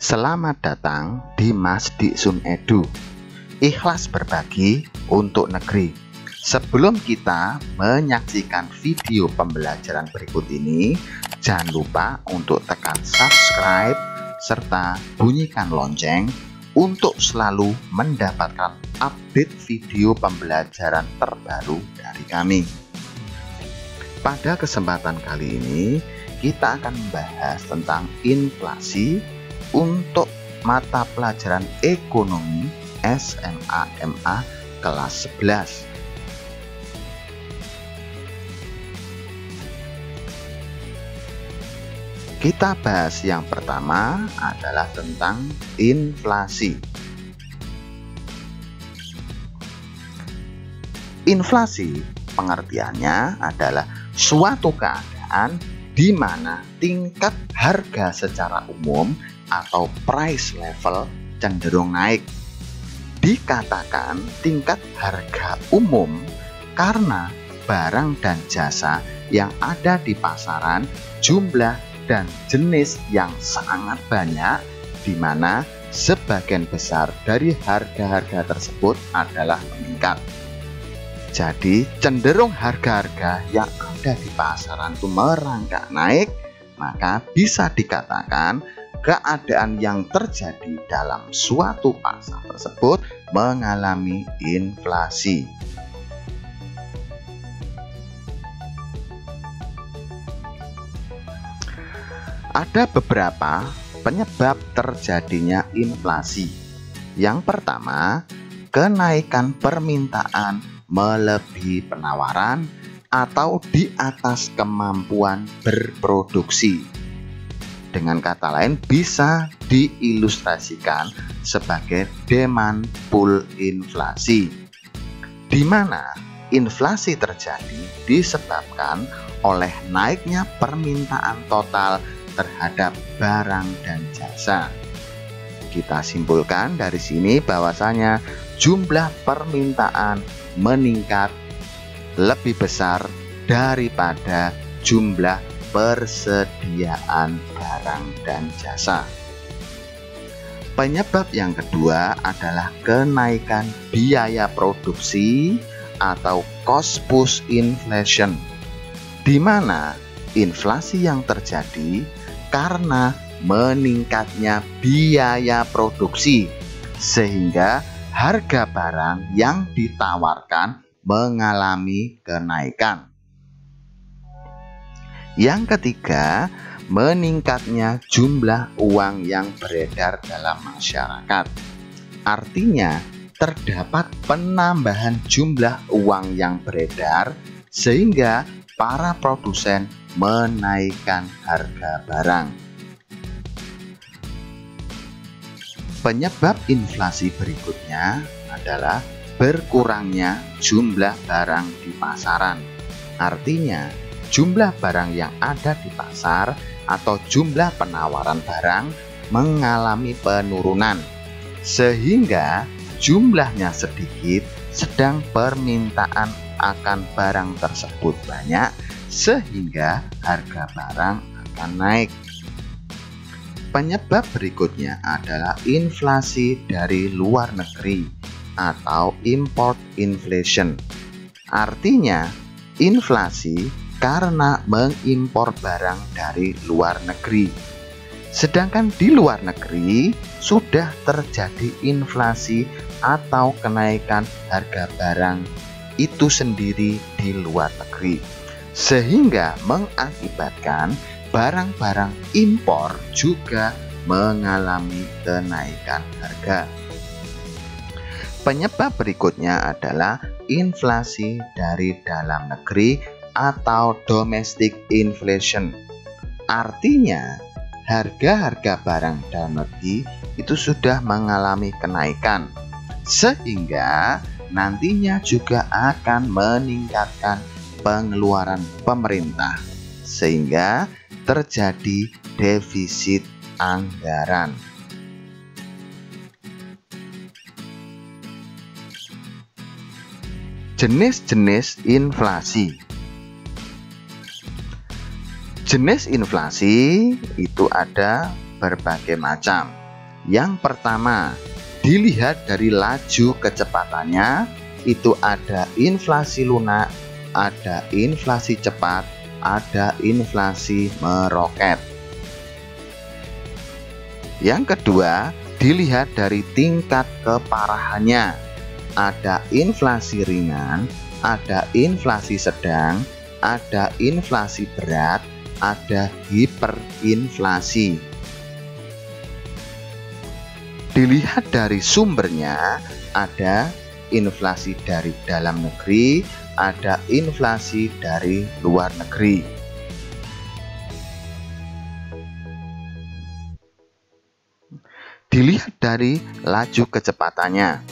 Selamat datang di Masdi Sun Edu. Ikhlas berbagi untuk negeri. Sebelum kita menyaksikan video pembelajaran berikut ini, jangan lupa untuk tekan subscribe serta bunyikan lonceng untuk selalu mendapatkan update video pembelajaran terbaru dari kami. Pada kesempatan kali ini, kita akan membahas tentang inflasi untuk mata pelajaran ekonomi SMA MA kelas 11. Kita bahas yang pertama adalah tentang inflasi. Inflasi pengertiannya adalah suatu keadaan di mana tingkat harga secara umum atau price level cenderung naik. Dikatakan tingkat harga umum karena barang dan jasa yang ada di pasaran jumlah dan jenis yang sangat banyak, di mana sebagian besar dari harga-harga tersebut adalah meningkat. Jadi cenderung harga-harga yang ada di pasaran itu merangkak naik, maka bisa dikatakan keadaan yang terjadi dalam suatu pasar tersebut mengalami inflasi. Ada beberapa penyebab terjadinya inflasi. Yang pertama, kenaikan permintaan melebihi penawaran atau di atas kemampuan berproduksi. Dengan kata lain, bisa diilustrasikan sebagai demand pull inflasi, di mana inflasi terjadi disebabkan oleh naiknya permintaan total terhadap barang dan jasa. Kita simpulkan dari sini bahwasanya jumlah permintaan meningkat lebih besar daripada jumlah persediaan barang dan jasa. Penyebab yang kedua adalah kenaikan biaya produksi atau cost push inflation, di mana inflasi yang terjadi karena meningkatnya biaya produksi sehingga harga barang yang ditawarkan mengalami kenaikan. Yang ketiga, meningkatnya jumlah uang yang beredar dalam masyarakat. Artinya, terdapat penambahan jumlah uang yang beredar sehingga para produsen menaikkan harga barang. Penyebab inflasi berikutnya adalah berkurangnya jumlah barang di pasaran. Artinya, jumlah barang yang ada di pasar atau jumlah penawaran barang mengalami penurunan, sehingga jumlahnya sedikit, sedang permintaan akan barang tersebut banyak, sehingga harga barang akan naik. Penyebab berikutnya adalah inflasi dari luar negeri atau import inflation. Artinya, inflasi karena mengimpor barang dari luar negeri. Sedangkan di luar negeri sudah terjadi inflasi atau kenaikan harga barang itu sendiri di luar negeri, sehingga mengakibatkan barang-barang impor juga mengalami kenaikan harga. Penyebab berikutnya adalah inflasi dari dalam negeri atau domestic inflation. Artinya, harga-harga barang dalam negeri itu sudah mengalami kenaikan, sehingga nantinya juga akan meningkatkan pengeluaran pemerintah, sehingga terjadi defisit anggaran. Jenis-jenis inflasi. Jenis inflasi itu ada berbagai macam. Yang pertama, dilihat dari laju kecepatannya, itu ada inflasi lunak, ada inflasi cepat, ada inflasi meroket. Yang kedua, dilihat dari tingkat keparahannya. Ada inflasi ringan, ada inflasi sedang, ada inflasi berat, ada hiperinflasi. Dilihat dari sumbernya, ada inflasi dari dalam negeri, ada inflasi dari luar negeri. Dilihat dari laju kecepatannya.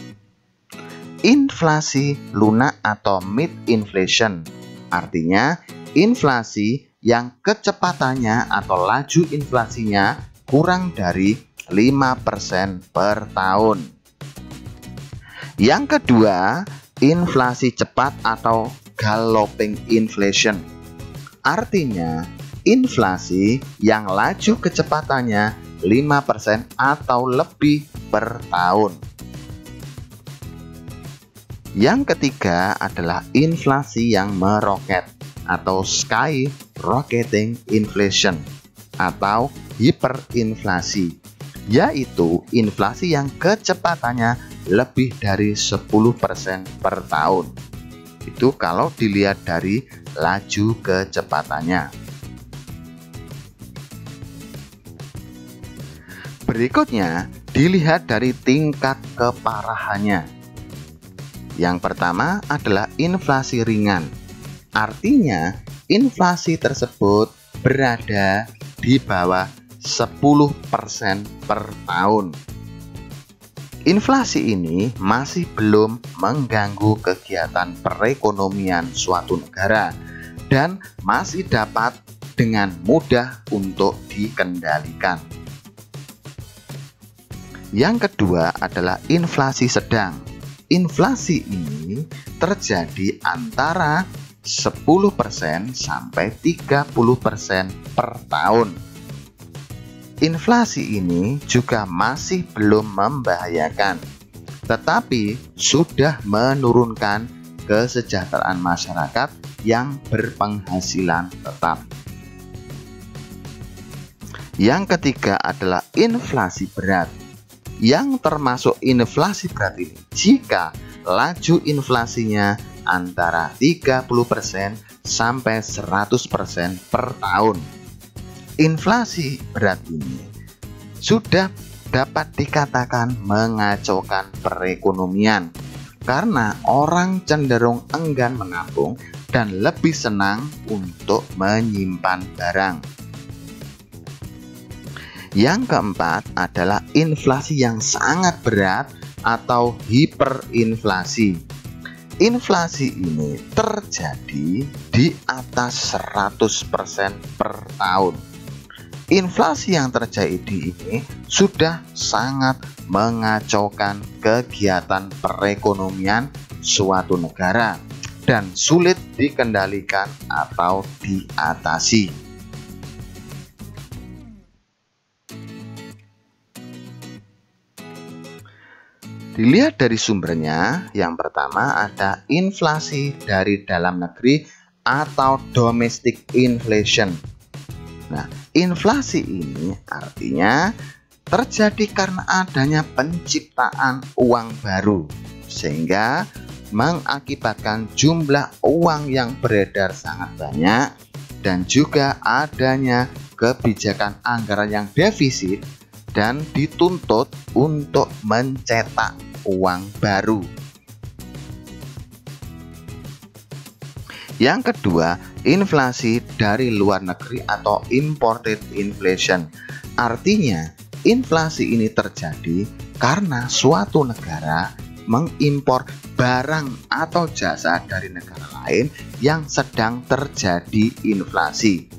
Inflasi lunak atau mid inflation, artinya inflasi yang kecepatannya atau laju inflasinya kurang dari 5% per tahun. Yang kedua, inflasi cepat atau galloping inflation, artinya inflasi yang laju kecepatannya 5% atau lebih per tahun. Yang ketiga adalah inflasi yang meroket atau skyrocketing inflation atau hiperinflasi, yaitu inflasi yang kecepatannya lebih dari 10% per tahun. Itu kalau dilihat dari laju kecepatannya. Berikutnya, dilihat dari tingkat keparahannya. Yang pertama adalah inflasi ringan. Artinya, inflasi tersebut berada di bawah 10% per tahun. Inflasi ini masih belum mengganggu kegiatan perekonomian suatu negara dan masih dapat dengan mudah untuk dikendalikan. Yang kedua adalah inflasi sedang. Inflasi ini terjadi antara 10% sampai 30% per tahun. Inflasi ini juga masih belum membahayakan, tetapi sudah menurunkan kesejahteraan masyarakat yang berpenghasilan tetap. Yang ketiga adalah inflasi berat. Yang termasuk inflasi berat ini jika laju inflasinya antara 30% sampai 100% per tahun. Inflasi berat ini sudah dapat dikatakan mengacaukan perekonomian karena orang cenderung enggan menabung dan lebih senang untuk menyimpan barang. Yang keempat adalah inflasi yang sangat berat atau hiperinflasi. Inflasi ini terjadi di atas 100% per tahun. Inflasi yang terjadi ini sudah sangat mengacaukan kegiatan perekonomian suatu negara dan sulit dikendalikan atau diatasi. Dilihat dari sumbernya, yang pertama ada inflasi dari dalam negeri atau domestic inflation. Nah, inflasi ini artinya terjadi karena adanya penciptaan uang baru, sehingga mengakibatkan jumlah uang yang beredar sangat banyak dan juga adanya kebijakan anggaran yang defisit dan dituntut untuk mencetak uang baru. Yang kedua, inflasi dari luar negeri atau imported inflation. Artinya, inflasi ini terjadi karena suatu negara mengimpor barang atau jasa dari negara lain yang sedang terjadi inflasi.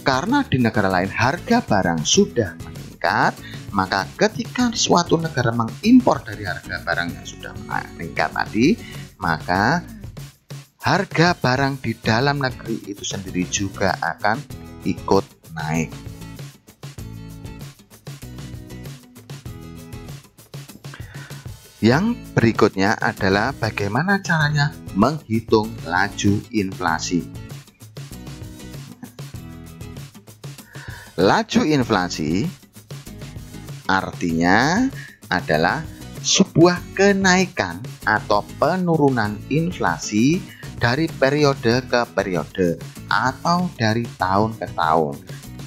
Karena di negara lain harga barang sudah meningkat, maka ketika suatu negara mengimpor dari harga barang yang sudah meningkat tadi, maka harga barang di dalam negeri itu sendiri juga akan ikut naik. Yang berikutnya adalah bagaimana caranya menghitung laju inflasi. Laju inflasi artinya adalah sebuah kenaikan atau penurunan inflasi dari periode ke periode atau dari tahun ke tahun.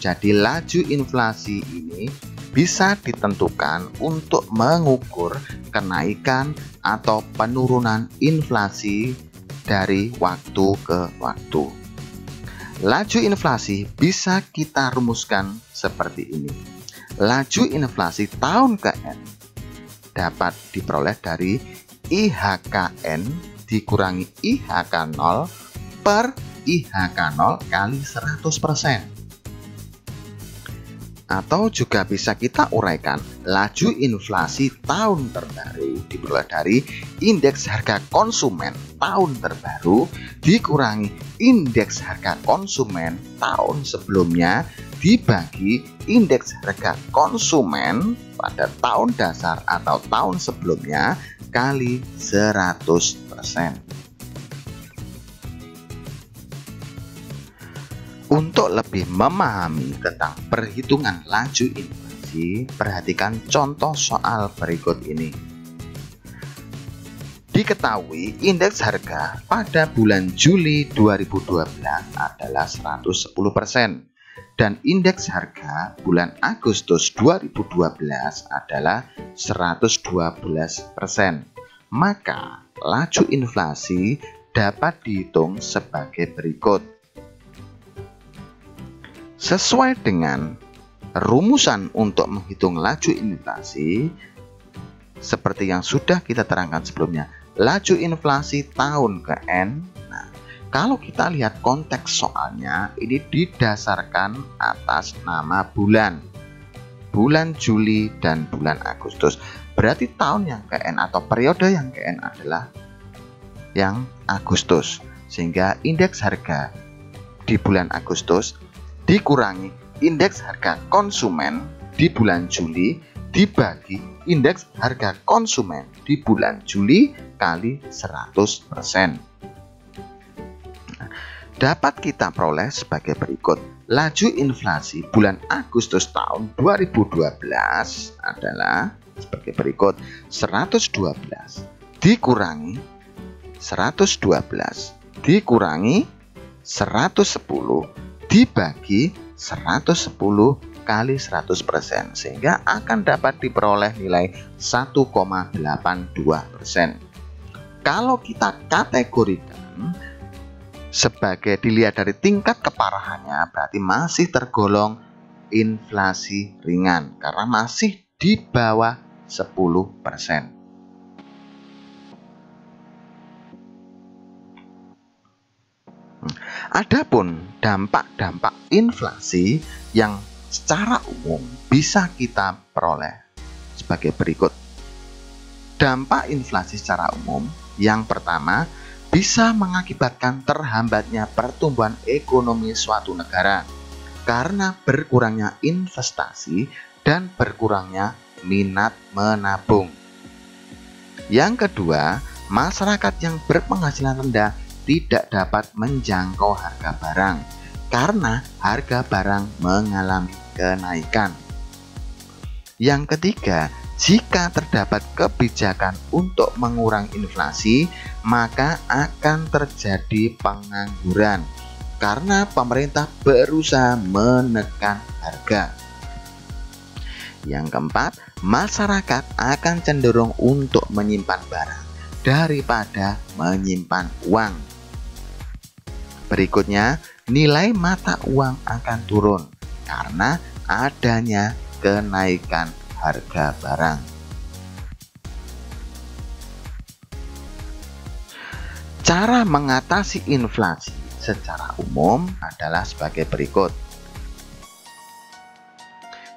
Jadi laju inflasi ini bisa ditentukan untuk mengukur kenaikan atau penurunan inflasi dari waktu ke waktu. Laju inflasi bisa kita rumuskan seperti ini. Laju inflasi tahun ke N dapat diperoleh dari IHKN dikurangi IHK0 per IHK0 kali 100%. Atau juga bisa kita uraikan laju inflasi tahun terbaru diperoleh dari indeks harga konsumen tahun terbaru dikurangi indeks harga konsumen tahun sebelumnya dibagi indeks harga konsumen pada tahun dasar atau tahun sebelumnya kali 100%. Untuk lebih memahami tentang perhitungan laju inflasi, perhatikan contoh soal berikut ini. Diketahui indeks harga pada bulan Juli 2012 adalah 110% dan indeks harga bulan Agustus 2012 adalah 112%. Maka laju inflasi dapat dihitung sebagai berikut. Sesuai dengan rumusan untuk menghitung laju inflasi seperti yang sudah kita terangkan sebelumnya, laju inflasi tahun ke N. Nah, kalau kita lihat konteks soalnya, ini didasarkan atas nama bulan Juli dan bulan Agustus. Berarti tahun yang ke N atau periode yang ke N adalah yang Agustus, sehingga indeks harga di bulan Agustus dikurangi indeks harga konsumen di bulan Juli dibagi indeks harga konsumen di bulan Juli kali 100%. Dapat kita peroleh sebagai berikut. Laju inflasi bulan Agustus tahun 2012 adalah sebagai berikut. 112 dikurangi 112 dikurangi 110 dibagi 110 kali 100%, sehingga akan dapat diperoleh nilai 1,82%. Kalau kita kategorikan sebagai dilihat dari tingkat keparahannya, berarti masih tergolong inflasi ringan karena masih di bawah 10%. Adapun dampak-dampak inflasi yang secara umum bisa kita peroleh sebagai berikut. Dampak inflasi secara umum yang pertama bisa mengakibatkan terhambatnya pertumbuhan ekonomi suatu negara karena berkurangnya investasi dan berkurangnya minat menabung. Yang kedua, masyarakat yang berpenghasilan rendah tidak dapat menjangkau harga barang karena harga barang mengalami kenaikan. Yang ketiga, jika terdapat kebijakan untuk mengurangi inflasi, maka akan terjadi pengangguran karena pemerintah berusaha menekan harga. Yang keempat, masyarakat akan cenderung untuk menyimpan barang daripada menyimpan uang. Berikutnya, nilai mata uang akan turun karena adanya kenaikan harga barang. Cara mengatasi inflasi secara umum adalah sebagai berikut.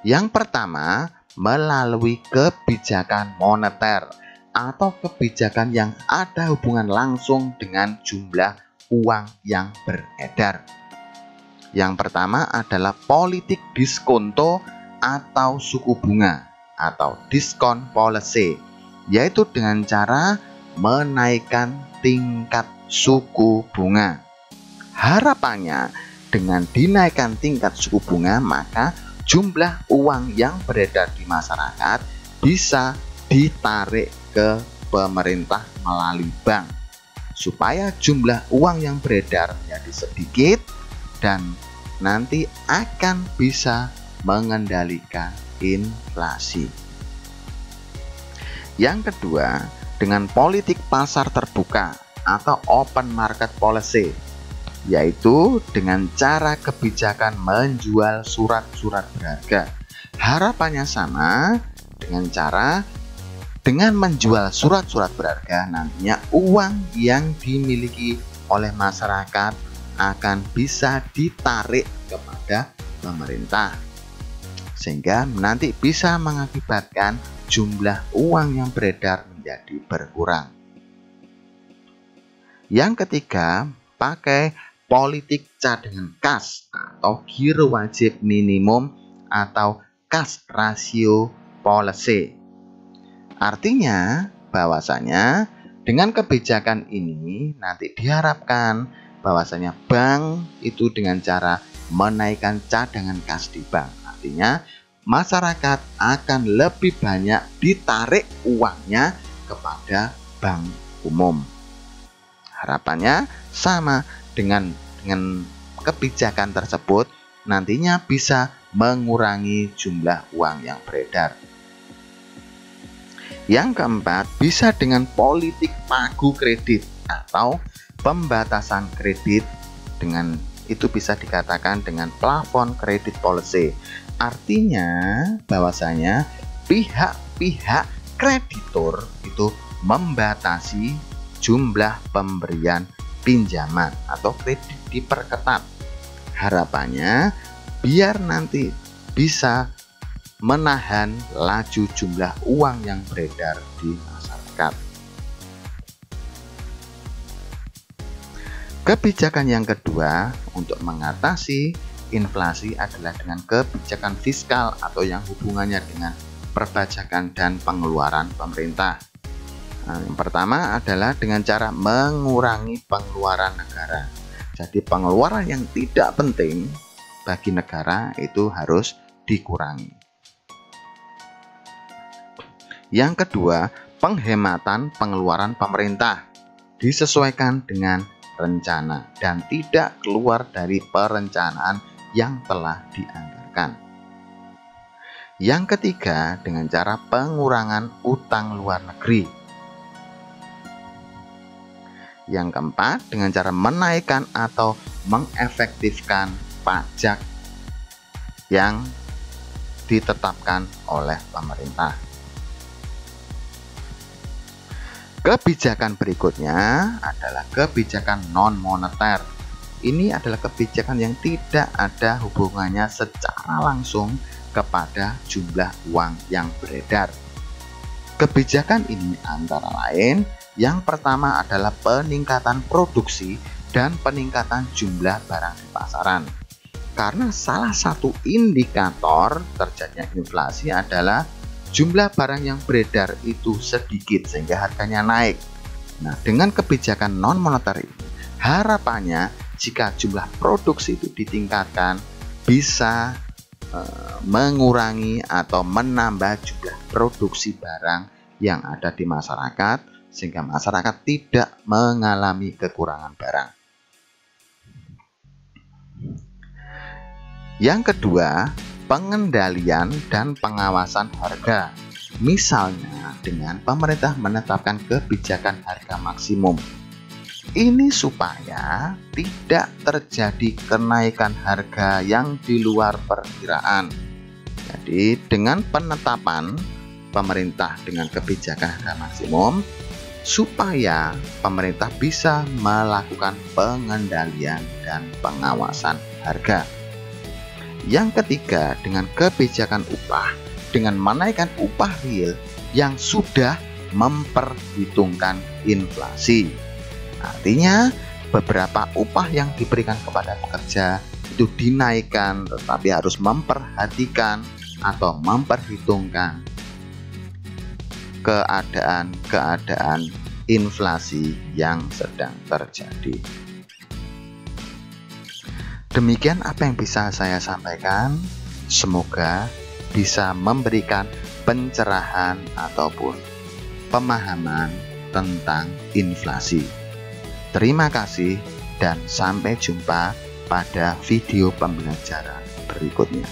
Yang pertama, melalui kebijakan moneter atau kebijakan yang ada hubungan langsung dengan jumlah uang yang beredar. Yang pertama adalah politik diskonto atau suku bunga atau diskon policy. yaitu dengan cara menaikkan tingkat suku bunga. Harapannya dengan dinaikkan tingkat suku bunga, maka jumlah uang yang beredar di masyarakat bisa ditarik ke pemerintah melalui bank, supaya jumlah uang yang beredar menjadi sedikit dan nanti akan bisa mengendalikan inflasi. Yang kedua, dengan politik pasar terbuka atau open market policy, yaitu dengan cara kebijakan menjual surat-surat berharga. Harapannya sama, dengan menjual surat-surat berharga, nantinya uang yang dimiliki oleh masyarakat akan bisa ditarik kepada pemerintah, sehingga nanti bisa mengakibatkan jumlah uang yang beredar menjadi berkurang. Yang ketiga, pakai politik cadangan kas atau giro wajib minimum atau cash ratio policy. Artinya bahwasanya dengan kebijakan ini nanti diharapkan bahwasanya bank itu dengan cara menaikkan cadangan kas di bank. Artinya masyarakat akan lebih banyak ditarik uangnya kepada bank umum. Harapannya sama, dengan kebijakan tersebut nantinya bisa mengurangi jumlah uang yang beredar. Yang keempat, bisa dengan politik pagu kredit atau pembatasan kredit. Dengan itu bisa dikatakan dengan plafon kredit policy. Artinya bahwasanya pihak-pihak kreditur itu membatasi jumlah pemberian pinjaman atau kredit diperketat. Harapannya biar nanti bisa menahan laju jumlah uang yang beredar di masyarakat. Kebijakan yang kedua untuk mengatasi inflasi adalah dengan kebijakan fiskal atau yang hubungannya dengan perpajakan dan pengeluaran pemerintah. Yang pertama adalah dengan cara mengurangi pengeluaran negara. Jadi pengeluaran yang tidak penting bagi negara itu harus dikurangi. Yang kedua, penghematan pengeluaran pemerintah disesuaikan dengan rencana dan tidak keluar dari perencanaan yang telah dianggarkan. Yang ketiga, dengan cara pengurangan utang luar negeri. Yang keempat, dengan cara menaikkan atau mengefektifkan pajak yang ditetapkan oleh pemerintah. Kebijakan berikutnya adalah kebijakan non-moneter. Ini adalah kebijakan yang tidak ada hubungannya secara langsung kepada jumlah uang yang beredar. Kebijakan ini antara lain, yang pertama adalah peningkatan produksi dan peningkatan jumlah barang di pasaran. Karena salah satu indikator terjadinya inflasi adalah jumlah barang yang beredar itu sedikit sehingga harganya naik. Nah, dengan kebijakan non-moneter ini, harapannya jika jumlah produksi itu ditingkatkan bisa mengurangi atau menambah jumlah produksi barang yang ada di masyarakat, sehingga masyarakat tidak mengalami kekurangan barang. Yang kedua, pengendalian dan pengawasan harga. Misalnya dengan pemerintah menetapkan kebijakan harga maksimum. Ini supaya tidak terjadi kenaikan harga yang di luar perkiraan. Jadi dengan penetapan pemerintah dengan kebijakan harga maksimum, supaya pemerintah bisa melakukan pengendalian dan pengawasan harga. Yang ketiga, dengan kebijakan upah, dengan menaikkan upah real yang sudah memperhitungkan inflasi. Artinya beberapa upah yang diberikan kepada pekerja itu dinaikkan, tetapi harus memperhatikan atau memperhitungkan keadaan-keadaan inflasi yang sedang terjadi. Demikian apa yang bisa saya sampaikan. Semoga bisa memberikan pencerahan ataupun pemahaman tentang inflasi. Terima kasih dan sampai jumpa pada video pembelajaran berikutnya.